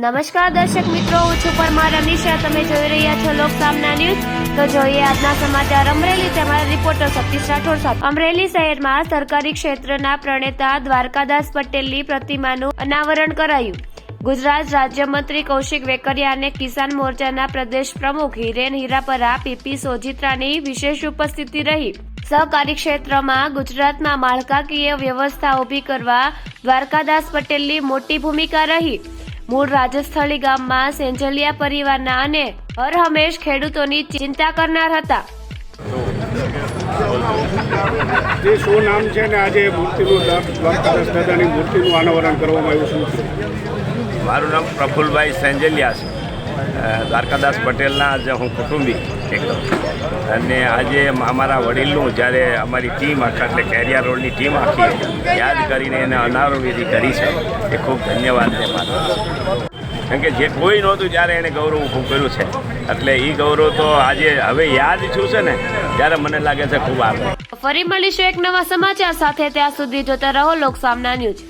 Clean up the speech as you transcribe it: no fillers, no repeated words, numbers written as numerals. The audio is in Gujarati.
નમસ્કાર દર્શક મિત્રો, હું છું પરમાર અનિશા. તમે જોઈ રહ્યા છો લોકસામના ન્યૂઝ. તો જોઈએ આજના સમાચાર. અમરેલી અમારા રિપોર્ટર સતીશ રાઠોડ સાથે. અમરેલી શહેરમાં સરકારી ક્ષેત્રના પ્રણેતા દ્વારકાદાસ પટેલની પ્રતિમાનું અનાવરણ કરાયું. ગુજરાત રાજ્યમંત્રી કૌશિક વેકરિયા અને કિસાન મોરચાના પ્રદેશ પ્રમુખ હિરેન હિરાપરા પીપી સોજિત્રાની વિશેષ ઉપસ્થિતિ રહી. સહકારી ક્ષેત્રમાં ગુજરાતમાં માળખાકીય વ્યવસ્થા ઊભી કરવા દ્વારકાદાસ પટેલની મોટી ભૂમિકા રહી. મૂળ રાજસ્થળી ગામમાં સેંજલિયા પરિવારના અને હરહંમેશ ખેડૂતોની ચિંતા કરનાર હતા. જે શું નામ છે ને આજે મૂર્તિનું દ્વારકાદાસ દાદાની મૂર્તિનું અનાવરણ કરવામાં આવ્યું છે? મારું નામ પ્રફુલભાઈ સેંજલિયા છે. દ્વારકાદાસ પટેલના આજે હું કુટુંબી એકદમ. અને આજે અમારા વડીલનું જ્યારે અમારી ટીમ આખા એટલે કેરિયા રોડની ટીમ આખી યાદ કરીને એને અનાવરણવિધિ કરી છે એ ખૂબ ધન્યવાદ છે મારો. કેમ કે જે કોઈ નહોતું ત્યારે એણે ગૌરવ ઊભું કર્યું છે એટલે એ ગૌરવ તો આજે હવે યાદ થયું છે ને ત્યારે મને લાગે છે ખૂબ આભાર. ફરી મળીશું એક નવા સમાચાર સાથે. ત્યાં સુધી જોતા રહો લોકસામના ન્યૂઝ.